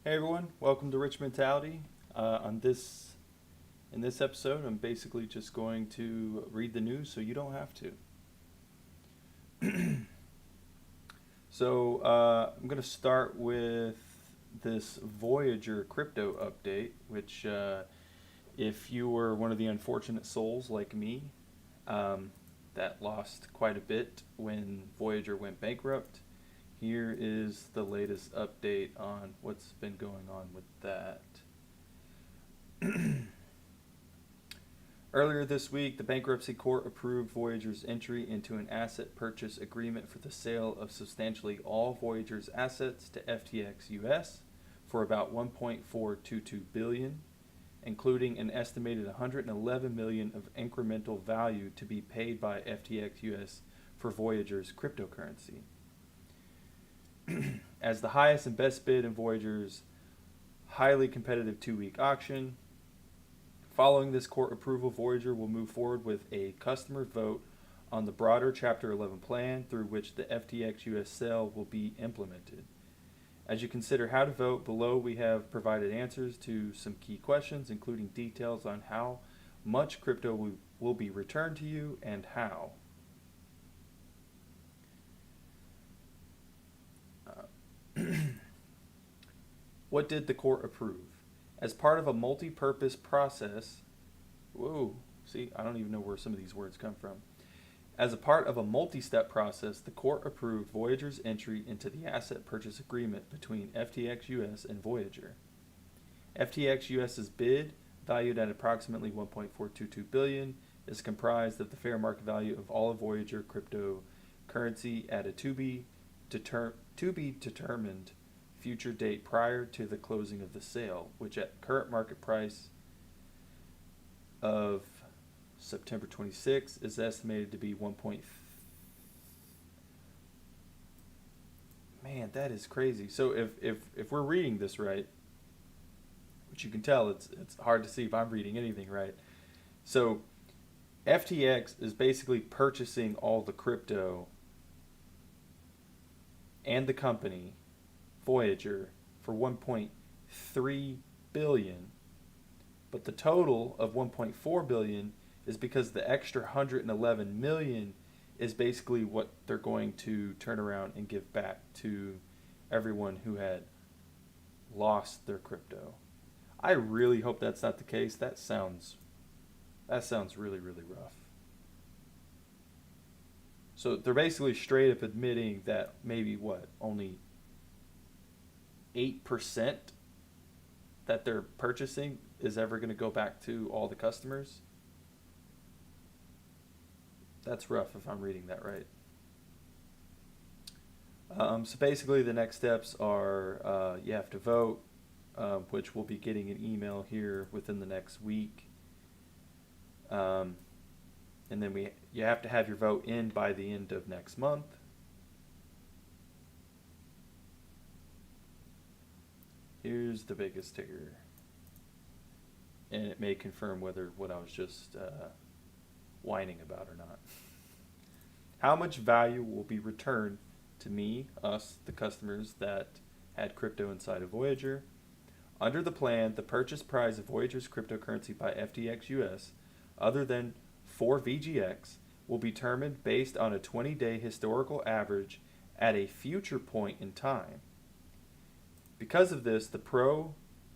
Hey everyone, welcome to Rich Mentality. In this episode, I'm basically just going to read the news so you don't have to. I'm going to start with this Voyager crypto update, which, if you were one of the unfortunate souls like me, that lost quite a bit when Voyager went bankrupt. Here is the latest update on what's been going on with that. Earlier this week, the bankruptcy court approved Voyager's entry into an asset purchase agreement for the sale of substantially all Voyager's assets to FTX US for about $1.422 billion, including an estimated $111 million of incremental value to be paid by FTX US for Voyager's cryptocurrency. As the highest and best bid in Voyager's highly competitive 2-week auction. Following this court approval, Voyager will move forward with a customer vote on the broader Chapter 11 plan through which the FTX US sale will be implemented. As you consider how to vote, below we have provided answers to some key questions, including details on how much crypto will be returned to you and how. What did the court approve? As part of a multi-purpose process, I don't even know where some of these words come from. As a part of a multi-step process, the court approved Voyager's entry into the asset purchase agreement between FTX US and Voyager. FTX US's bid, valued at approximately $1.422 billion, is comprised of the fair market value of all of Voyager cryptocurrency at a to be determined future date prior to the closing of the sale, which at current market price of September 26 is estimated to be Man, that is crazy. So if we're reading this right, which you can tell it's hard to see if I'm reading anything right. So FTX is basically purchasing all the crypto and the company Voyager for $1.3 billion, but the total of $1.4 billion is because the extra $111 million is basically what they're going to turn around and give back to everyone who had lost their crypto. I really hope that's not the case. That sounds really, really rough. So they're basically straight up admitting that maybe only 8% that they're purchasing is ever going to go back to all the customers. That's rough if I'm reading that right. So basically the next steps are you have to vote, which we'll be getting an email here within the next week. And then you have to have your vote in by the end of next month. Here's the biggest ticker. And it may confirm whether what I was just whining about or not. How much value will be returned to me, us, the customers that had crypto inside of Voyager? Under the plan, the purchase price of Voyager's cryptocurrency by FTX US, other than for VGX, will be determined based on a 20-day historical average at a future point in time. Because of this, the pro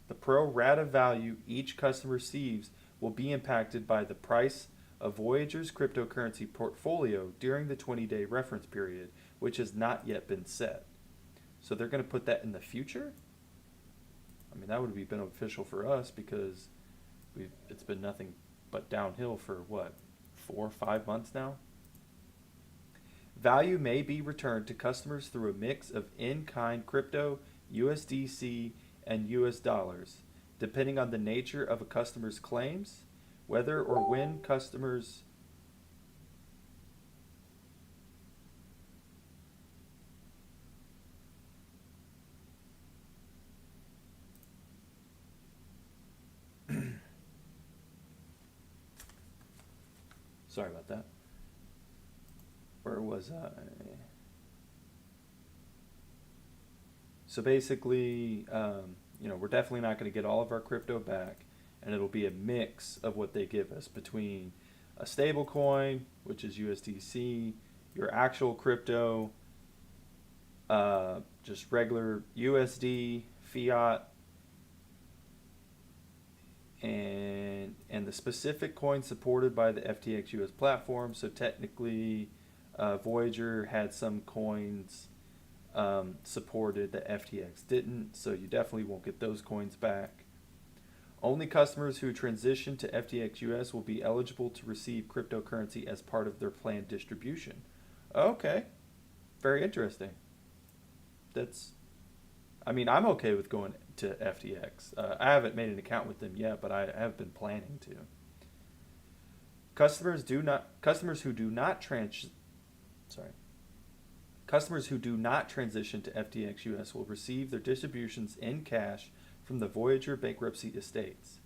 rata value each customer receives will be impacted by the price of Voyager's cryptocurrency portfolio during the 20-day reference period, which has not yet been set. So they're going to put that in the future? I mean, that would be beneficial for us because it's been nothing but downhill for 4 or 5 months now? Value may be returned to customers through a mix of in-kind crypto, USDC, and US dollars, depending on the nature of a customer's claims, whether or when customers sorry about that. Where was I? So basically, we're definitely not going to get all of our crypto back, and it'll be a mix of what they give us between a stable coin, which is USDC, your actual crypto, just regular USD, fiat, and the specific coin supported by the FTX US platform. So technically, Voyager had some coins supported that FTX didn't, so you definitely won't get those coins back. Only customers who transition to FTX US will be eligible to receive cryptocurrency as part of their planned distribution. Okay, very interesting. I'm okay with going to FTX. I haven't made an account with them yet, but I have been planning to. Customers who do not transition to FTX US will receive their distributions in cash from the Voyager bankruptcy estates.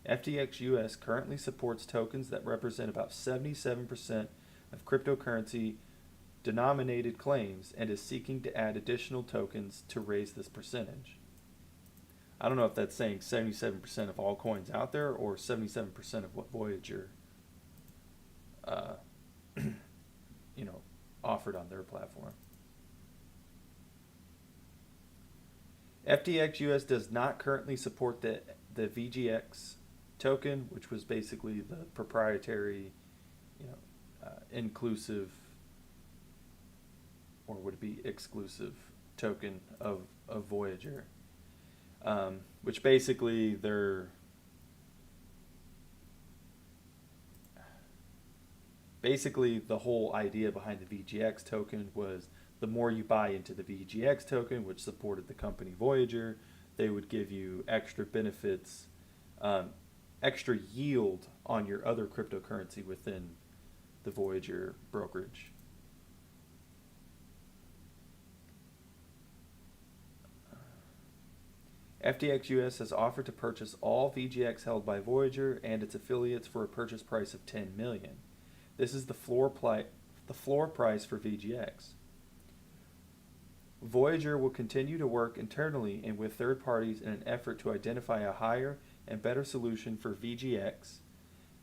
FTX US currently supports tokens that represent about 77% of cryptocurrency denominated claims and is seeking to add additional tokens to raise this percentage. I don't know if that's saying 77% of all coins out there or 77% of what Voyager offered on their platform. FTX US does not currently support the VGX token, which was basically the proprietary, inclusive, or would it be exclusive token of Voyager, which basically the whole idea behind the VGX token was the more you buy into the VGX token, which supported the company Voyager, they would give you extra benefits, extra yield on your other cryptocurrency within the Voyager brokerage. FTX US has offered to purchase all VGX held by Voyager and its affiliates for a purchase price of $10 million. This is the floor price for VGX. Voyager will continue to work internally and with third parties in an effort to identify a higher and better solution for VGX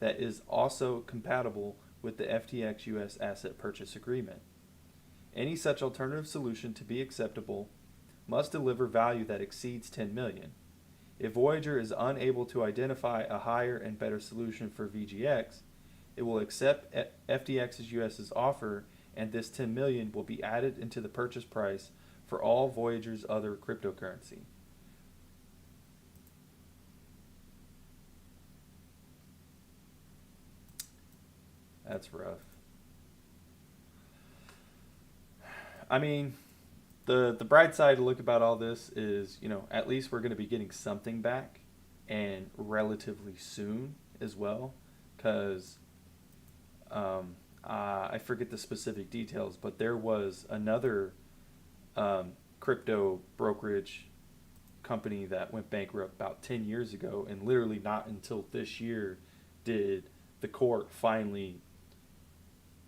that is also compatible with the FTX US asset purchase agreement. Any such alternative solution to be acceptable must deliver value that exceeds $10 million. If Voyager is unable to identify a higher and better solution for VGX, it will accept FTX US's offer, and this $10 million will be added into the purchase price for all Voyager's other cryptocurrency. That's rough. The bright side to look about all this is, at least we're going to be getting something back, and relatively soon as well, because I forget the specific details, but there was another crypto brokerage company that went bankrupt about 10 years ago, and literally not until this year did the court finally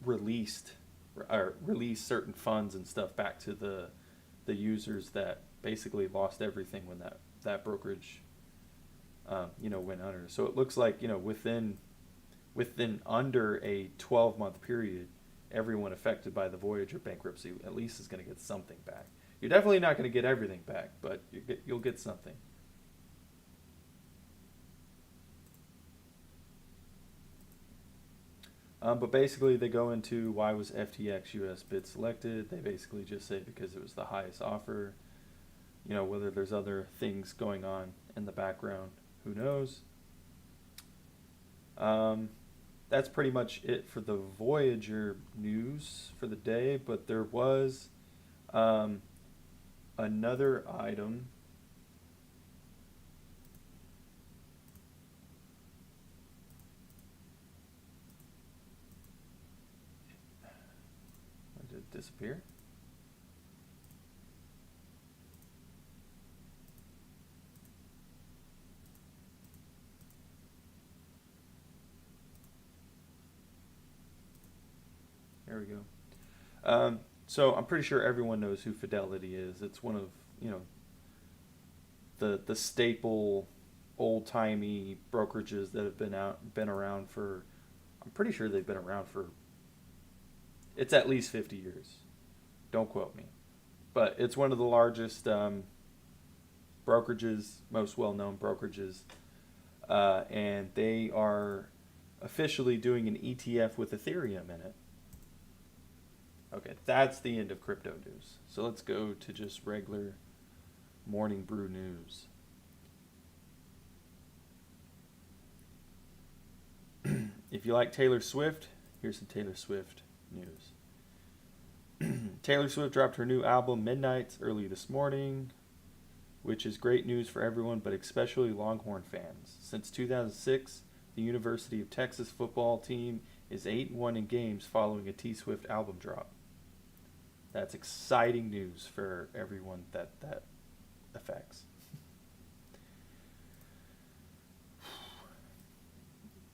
release certain funds and stuff back to the users that basically lost everything when that brokerage went under. So it looks like within under a 12-month period, everyone affected by the Voyager bankruptcy at least is going to get something back. You're definitely not going to get everything back, but you'll get something. But basically, they go into why was FTX US bid selected. They basically just say because it was the highest offer. Whether there's other things going on in the background, who knows? That's pretty much it for the Voyager news for the day. But there was another item. Did it disappear? There we go. So I'm pretty sure everyone knows who Fidelity is. It's one of, the staple old timey brokerages that have been around for. I'm pretty sure they've been around for. It's at least 50 years. Don't quote me, but it's one of the largest brokerages, most well known brokerages, and they are officially doing an ETF with Ethereum in it. Okay, that's the end of crypto news. So let's go to just regular morning brew news. If you like Taylor Swift, here's some Taylor Swift news. Taylor Swift dropped her new album Midnights early this morning, which is great news for everyone, but especially Longhorn fans. Since 2006, the University of Texas football team is 8-1 in games following a T-Swift album drop. That's exciting news for everyone that affects.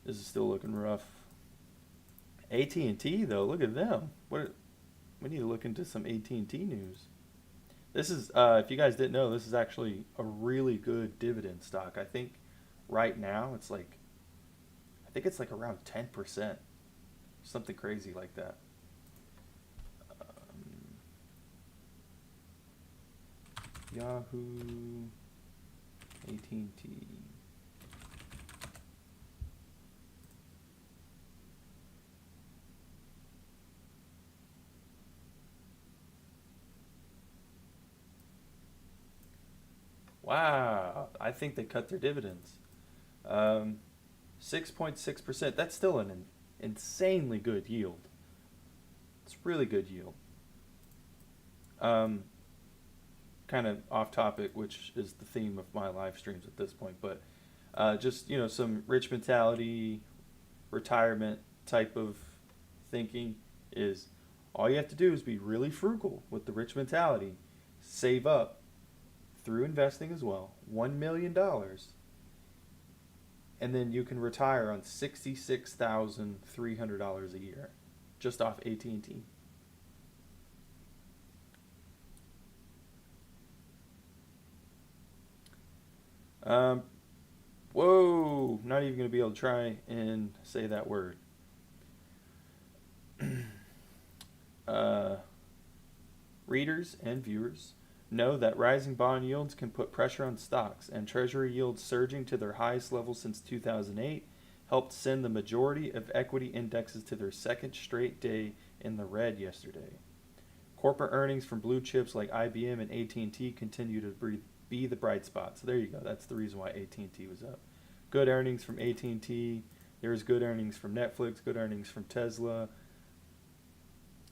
This is still looking rough. AT&T though, look at them. We need to look into some AT&T news. This is, if you guys didn't know, this is actually a really good dividend stock. I think right now it's like around 10%, something crazy like that. Yahoo, AT&T. Wow, I think they cut their dividends. 6.6%. That's still an insanely good yield. It's really good yield. Kind of off topic, which is the theme of my live streams at this point, but just some rich mentality, retirement type of thinking is all you have to do is be really frugal with the rich mentality, save up through investing as well, $1 million, and then you can retire on $66,300 a year, just off AT&T. Whoa! Not even going to be able to try and say that word. Readers and viewers know that rising bond yields can put pressure on stocks, and Treasury yields surging to their highest level since 2008 helped send the majority of equity indexes to their second straight day in the red yesterday. Corporate earnings from blue chips like IBM and AT&T continue to be the bright spot. So there you go. That's the reason why AT&T was up. Good earnings from AT&T. There's good earnings from Netflix, good earnings from Tesla.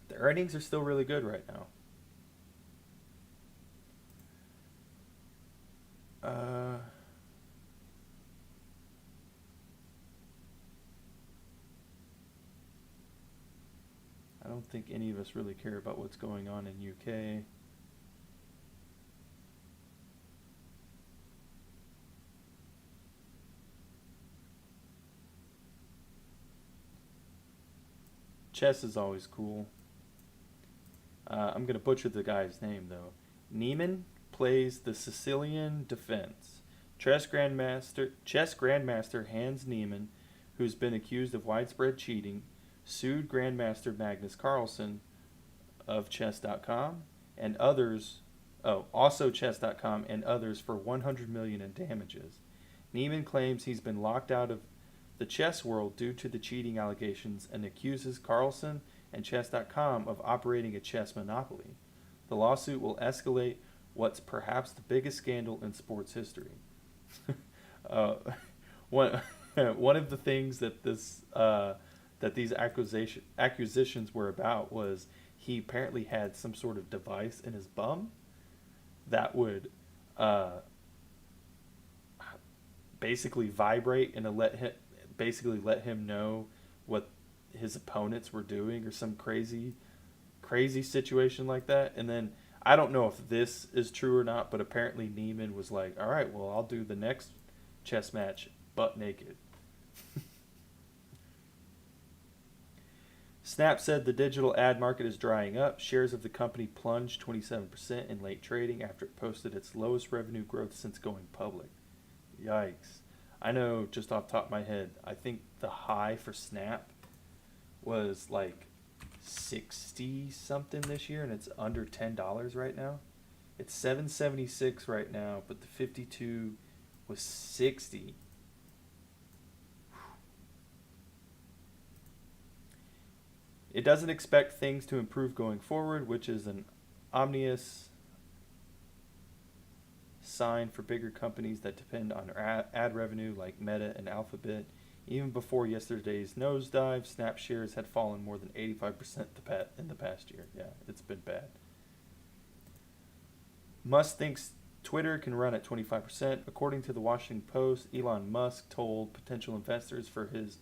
The earnings are still really good right now. I don't think any of us really care about what's going on in UK. Chess is always cool. I'm going to butcher the guy's name, though. Neiman plays the Sicilian defense. Chess Grandmaster Hans Niemann, who's been accused of widespread cheating, sued Grandmaster Magnus Carlsen of Chess.com and others, also Chess.com and others for $100 million in damages. Niemann claims he's been locked out of the chess world due to the cheating allegations and accuses Carlsen and Chess.com of operating a chess monopoly. The lawsuit will escalate what's perhaps the biggest scandal in sports history. One of the things that these accusations were about was he apparently had some sort of device in his bum that would basically vibrate and let him know what his opponents were doing, or some crazy situation like that. And then I don't know if this is true or not, but apparently Neiman was like, all right, well, I'll do the next chess match butt naked. Snap said the digital ad market is drying up. Shares of the company plunged 27% in late trading after it posted its lowest revenue growth since going public. Yikes. I know just off the top of my head, I think the high for Snap was like 60 something this year, and it's under $10 right now. It's 776 right now, but the 52 was 60. It doesn't expect things to improve going forward, which is an ominous sign for bigger companies that depend on ad revenue like Meta and Alphabet. Even before yesterday's nosedive, Snap shares had fallen more than 85% in the past year. Yeah, it's been bad. Musk thinks Twitter can run at 25%. According to the Washington Post, Elon Musk told potential investors for his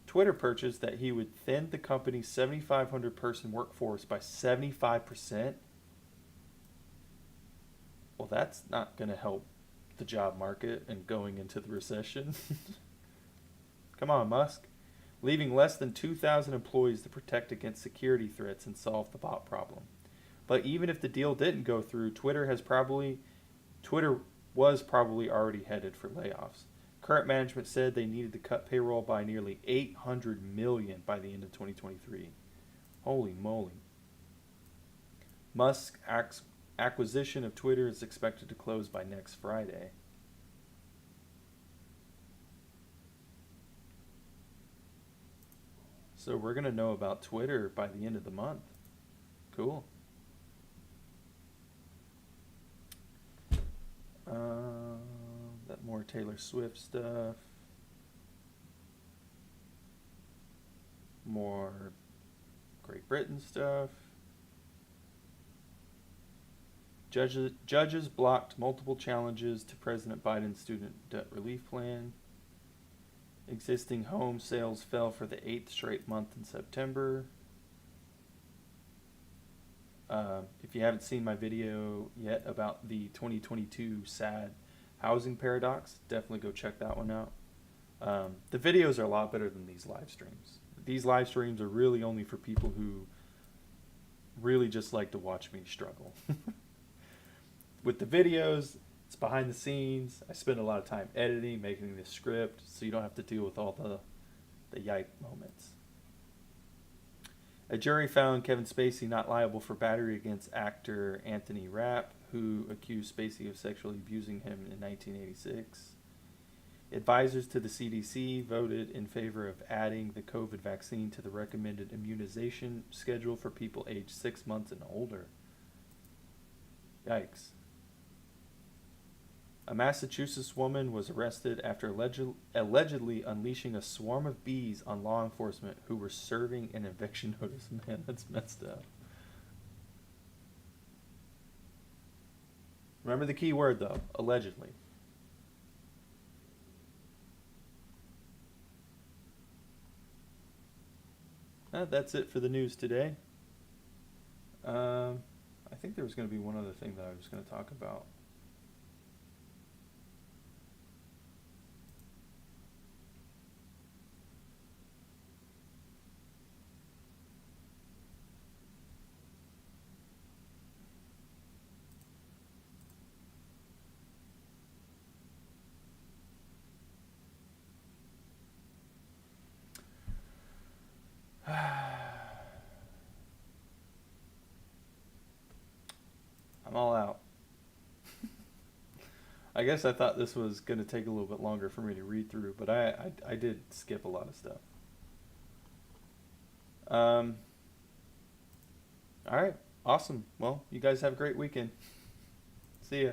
Twitter purchase that he would thin the company's 7,500 person workforce by 75%. Well, that's not going to help the job market and going into the recession. Come on, Musk. Leaving less than 2,000 employees to protect against security threats and solve the bot problem. But even if the deal didn't go through, Twitter was probably already headed for layoffs. Current management said they needed to cut payroll by nearly $800 million by the end of 2023. Holy moly. Musk's acquisition of Twitter is expected to close by next Friday. So we're going to know about Twitter by the end of the month. Cool. That more Taylor Swift stuff. More Great Britain stuff. Judges blocked multiple challenges to President Biden's student debt relief plan. Existing home sales fell for the 8th straight month in September. If you haven't seen my video yet about the 2022 sad housing paradox, definitely go check that one out. The videos are a lot better than these live streams. These live streams are really only for people who really just like to watch me struggle. With the videos, it's behind the scenes. I spend a lot of time editing, making the script, so you don't have to deal with all the yike moments. A jury found Kevin Spacey not liable for battery against actor Anthony Rapp, who accused Spacey of sexually abusing him in 1986. Advisors to the CDC voted in favor of adding the COVID vaccine to the recommended immunization schedule for people aged 6 months and older. Yikes. A Massachusetts woman was arrested after allegedly unleashing a swarm of bees on law enforcement who were serving an eviction notice. Man, that's messed up. Remember the key word, though, allegedly. That's it for the news today. I think there was going to be one other thing that I was going to talk about. I'm all out. I guess I thought this was going to take a little bit longer for me to read through, but I did skip a lot of stuff. All right. Awesome. Well, you guys have a great weekend. See ya.